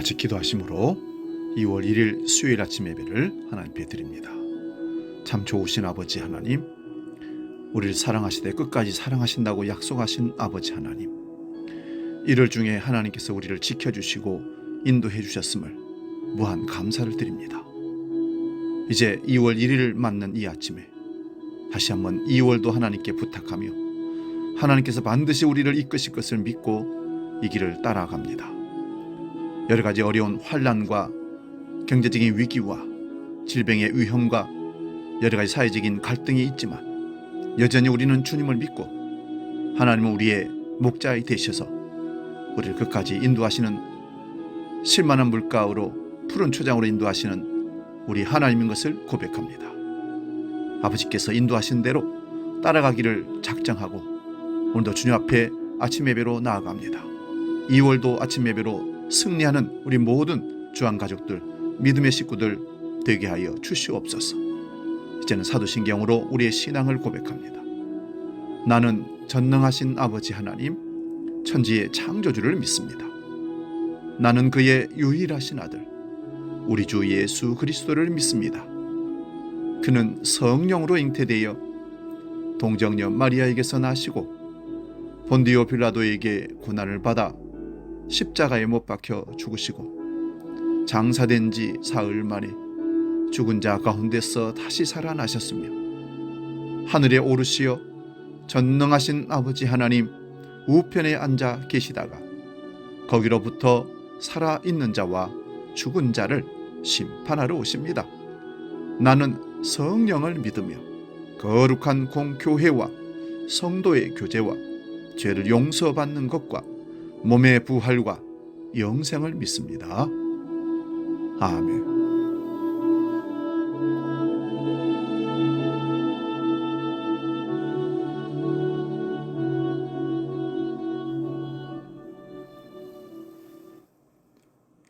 같이 기도하심으로 2월 1일 수요일 아침 예배를 하나님께 드립니다. 참 좋으신 아버지 하나님, 우리를 사랑하시되 끝까지 사랑하신다고 약속하신 아버지 하나님, 1월 중에 하나님께서 우리를 지켜주시고 인도해 주셨음을 무한 감사를 드립니다. 이제 2월 1일을 맞는 이 아침에 다시 한번 2월도 하나님께 부탁하며 하나님께서 반드시 우리를 이끄실 것을 믿고 이 길을 따라갑니다. 여러 가지 어려운 환난과 경제적인 위기와 질병의 위험과 여러 가지 사회적인 갈등이 있지만 여전히 우리는 주님을 믿고 하나님은 우리의 목자이 되셔서 우리를 끝까지 인도하시는 실만한 물가로 푸른 초장으로 인도하시는 우리 하나님인 것을 고백합니다. 아버지께서 인도하신 대로 따라가기를 작정하고 오늘도 주님 앞에 아침 예배로 나아갑니다. 2월도 아침 예배로 승리하는 우리 모든 주안 가족들, 믿음의 식구들 되게 하여 주시옵소서. 이제는 사도신경으로 우리의 신앙을 고백합니다. 나는 전능하신 아버지 하나님, 천지의 창조주를 믿습니다. 나는 그의 유일하신 아들, 우리 주 예수 그리스도를 믿습니다. 그는 성령으로 잉태되어 동정녀 마리아에게서 나시고 본디오 빌라도에게 고난을 받아 십자가에 못 박혀 죽으시고 장사된 지 사흘 만에 죽은 자 가운데서 다시 살아나셨으며 하늘에 오르시어 전능하신 아버지 하나님 우편에 앉아 계시다가 거기로부터 살아있는 자와 죽은 자를 심판하러 오십니다. 나는 성령을 믿으며 거룩한 공교회와 성도의 교제와 죄를 용서받는 것과 몸의 부활과 영생을 믿습니다. 아멘.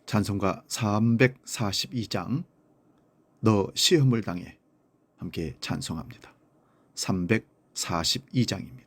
찬송가 342장 너 시험을 당해 함께 찬송합니다. 342장입니다.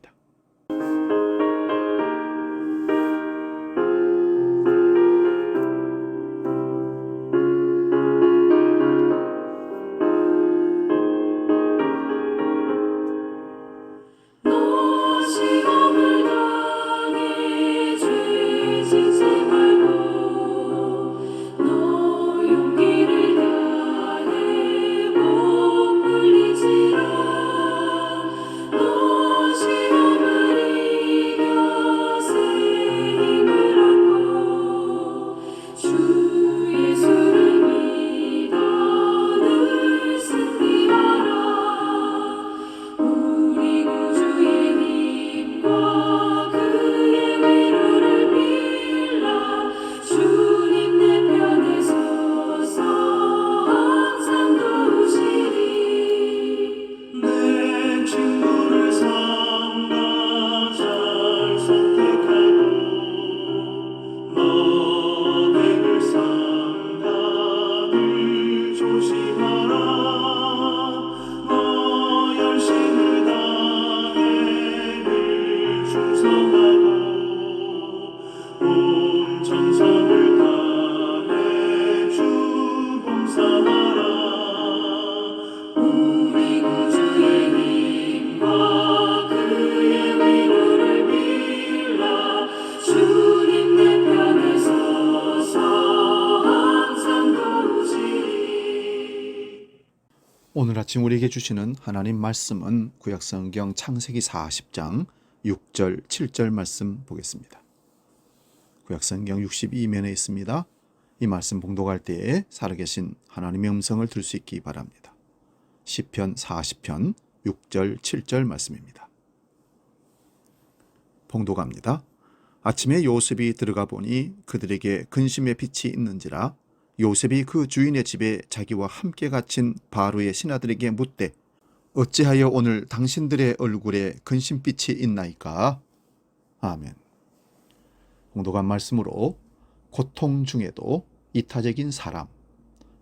오늘 아침 우리에게 주시는 하나님 말씀은 구약성경 창세기 40장 6절 7절 말씀 보겠습니다. 구약성경 62면에 있습니다. 이 말씀 봉독할 때에 살아계신 하나님의 음성을 들을 수 있기 바랍니다. 시편 40편 6절 7절 말씀입니다. 봉독합니다. 아침에 요셉이 들어가 보니 그들에게 근심의 빛이 있는지라 요셉이 그 주인의 집에 자기와 함께 갇힌 바로의 신하들에게 묻되 어찌하여 오늘 당신들의 얼굴에 근심빛이 있나이까? 아멘. 봉독한 말씀으로 고통 중에도 이타적인 사람,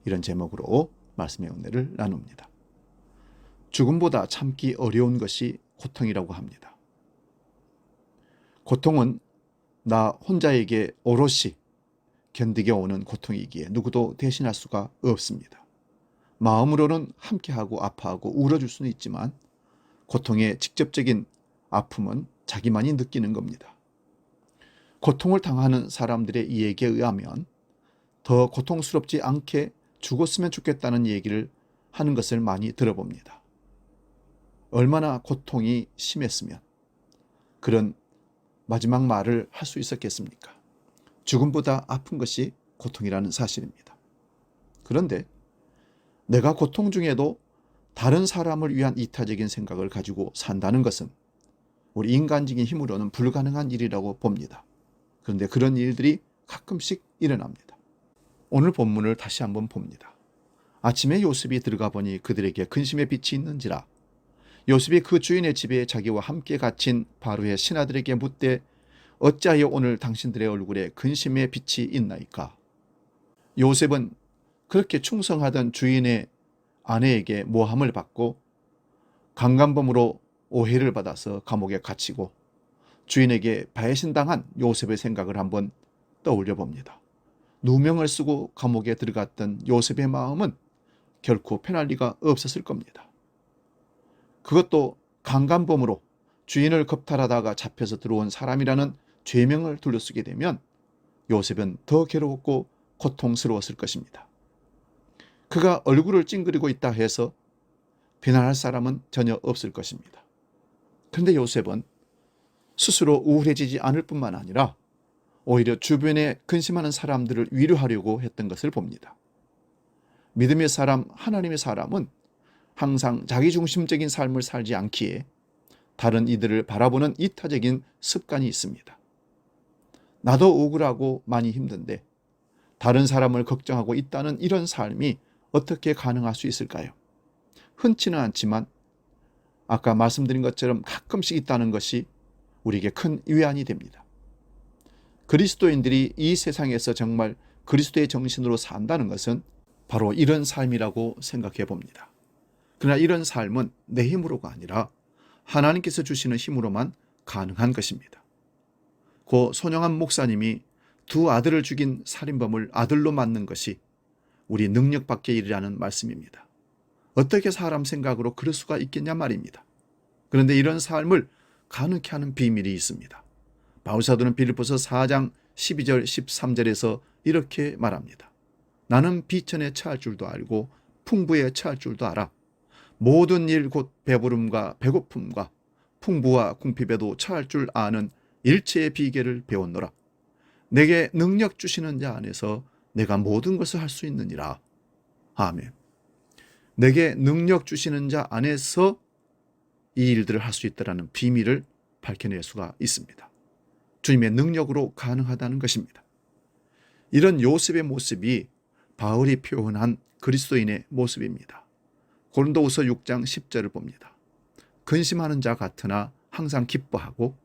이런 제목으로 말씀의 은혜를 나눕니다. 죽음보다 참기 어려운 것이 고통이라고 합니다. 고통은 나 혼자에게 오롯이 견디게 오는 고통이기에 누구도 대신할 수가 없습니다. 마음으로는 함께하고 아파하고 울어줄 수는 있지만 고통의 직접적인 아픔은 자기만이 느끼는 겁니다. 고통을 당하는 사람들의 이야기에 의하면 더 고통스럽지 않게 죽었으면 좋겠다는 얘기를 하는 것을 많이 들어봅니다. 얼마나 고통이 심했으면 그런 마지막 말을 할 수 있었겠습니까? 죽음보다 아픈 것이 고통이라는 사실입니다. 그런데 내가 고통 중에도 다른 사람을 위한 이타적인 생각을 가지고 산다는 것은 우리 인간적인 힘으로는 불가능한 일이라고 봅니다. 그런데 그런 일들이 가끔씩 일어납니다. 오늘 본문을 다시 한번 봅니다. 아침에 요셉이 들어가 보니 그들에게 근심의 빛이 있는지라. 요셉이 그 주인의 집에 자기와 함께 갇힌 바로의 신하들에게 묻되 어찌하여 오늘 당신들의 얼굴에 근심의 빛이 있나이까. 요셉은 그렇게 충성하던 주인의 아내에게 모함을 받고 강간범으로 오해를 받아서 감옥에 갇히고 주인에게 배신당한 요셉의 생각을 한번 떠올려 봅니다. 누명을 쓰고 감옥에 들어갔던 요셉의 마음은 결코 편할 리가 없었을 겁니다. 그것도 강간범으로 주인을 겁탈하다가 잡혀서 들어온 사람이라는 죄명을 둘러쓰게 되면 요셉은 더 괴로웠고 고통스러웠을 것입니다. 그가 얼굴을 찡그리고 있다 해서 비난할 사람은 전혀 없을 것입니다. 그런데 요셉은 스스로 우울해지지 않을 뿐만 아니라 오히려 주변에 근심하는 사람들을 위로하려고 했던 것을 봅니다. 믿음의 사람, 하나님의 사람은 항상 자기중심적인 삶을 살지 않기에 다른 이들을 바라보는 이타적인 습관이 있습니다. 나도 억울하고 많이 힘든데 다른 사람을 걱정하고 있다는 이런 삶이 어떻게 가능할 수 있을까요? 흔치는 않지만 아까 말씀드린 것처럼 가끔씩 있다는 것이 우리에게 큰 위안이 됩니다. 그리스도인들이 이 세상에서 정말 그리스도의 정신으로 산다는 것은 바로 이런 삶이라고 생각해 봅니다. 그러나 이런 삶은 내 힘으로가 아니라 하나님께서 주시는 힘으로만 가능한 것입니다. 고 손영한 목사님이 두 아들을 죽인 살인범을 아들로 만든 것이 우리 능력 밖의 일이라는 말씀입니다. 어떻게 사람 생각으로 그럴 수가 있겠냐 말입니다. 그런데 이런 삶을 가능케 하는 비밀이 있습니다. 바울사도는 빌립보서 4장 12절 13절에서 이렇게 말합니다. 나는 비천에 처할 줄도 알고 풍부에 처할 줄도 알아. 모든 일 곧 배부름과 배고픔과 풍부와 궁핍에도 처할 줄 아는 일체의 비결을 배웠노라. 내게 능력 주시는 자 안에서 내가 모든 것을 할 수 있느니라. 아멘. 내게 능력 주시는 자 안에서 이 일들을 할 수 있다는 비밀을 밝혀낼 수가 있습니다. 주님의 능력으로 가능하다는 것입니다. 이런 요셉의 모습이 바울이 표현한 그리스도인의 모습입니다. 고린도후서 6장 10절을 봅니다. 근심하는 자 같으나 항상 기뻐하고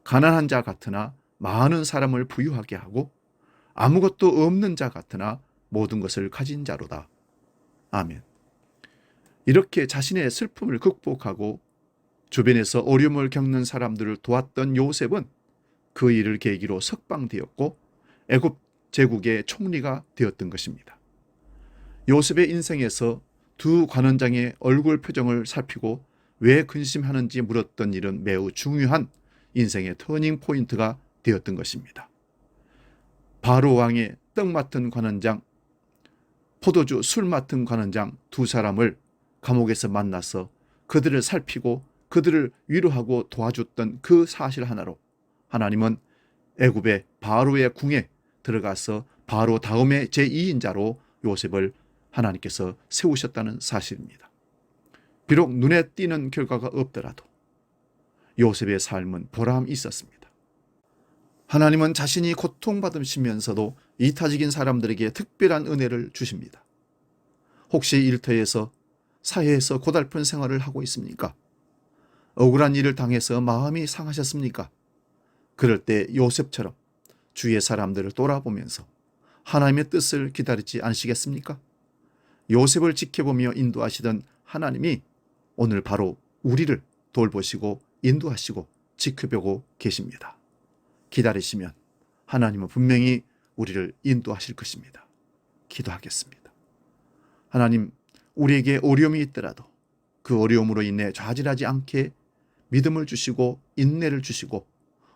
가난한 자 같으나 많은 사람을 부유하게 하고 아무것도 없는 자 같으나 모든 것을 가진 자로다. 아멘. 이렇게 자신의 슬픔을 극복하고 주변에서 어려움을 겪는 사람들을 도왔던 요셉은 그 일을 계기로 석방되었고 애굽 제국의 총리가 되었던 것입니다. 요셉의 인생에서 두 관원장의 얼굴 표정을 살피고 왜 근심하는지 물었던 일은 매우 중요한 인생의 터닝 포인트가 되었던 것입니다. 바로 왕의 떡 맡은 관원장, 포도주 술 맡은 관원장 두 사람을 감옥에서 만나서 그들을 살피고 그들을 위로하고 도와줬던 그 사실 하나로 하나님은 애굽의 바로의 궁에 들어가서 바로 다음의 제2인자로 요셉을 하나님께서 세우셨다는 사실입니다. 비록 눈에 띄는 결과가 없더라도 요셉의 삶은 보람이 있었습니다. 하나님은 자신이 고통받으시면서도 이타적인 사람들에게 특별한 은혜를 주십니다. 혹시 일터에서 사회에서 고달픈 생활을 하고 있습니까? 억울한 일을 당해서 마음이 상하셨습니까? 그럴 때 요셉처럼 주위의 사람들을 돌아보면서 하나님의 뜻을 기다리지 않으시겠습니까? 요셉을 지켜보며 인도하시던 하나님이 오늘 바로 우리를 돌보시고 인도하시고 지켜보고 계십니다. 기다리시면 하나님은 분명히 우리를 인도하실 것입니다. 기도하겠습니다. 하나님, 우리에게 어려움이 있더라도 그 어려움으로 인해 좌절하지 않게 믿음을 주시고 인내를 주시고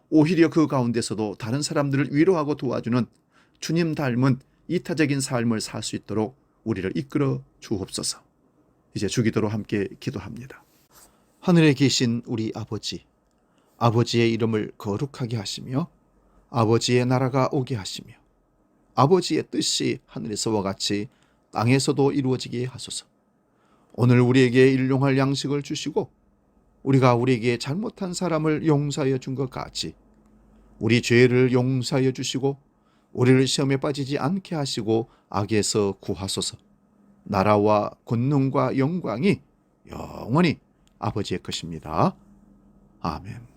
오히려 그 가운데서도 다른 사람들을 위로하고 도와주는 주님 닮은 이타적인 삶을 살 수 있도록 우리를 이끌어 주옵소서. 이제 주기도로 함께 기도합니다. 하늘에 계신 우리 아버지, 아버지의 이름을 거룩하게 하시며 아버지의 나라가 오게 하시며 아버지의 뜻이 하늘에서와 같이 땅에서도 이루어지게 하소서. 오늘 우리에게 일용할 양식을 주시고 우리가 우리에게 잘못한 사람을 용서하여 준 것 같이 우리 죄를 용서하여 주시고 우리를 시험에 빠지지 않게 하시고 악에서 구하소서. 나라와 권능과 영광이 영원히 아버지의 것입니다. 아멘.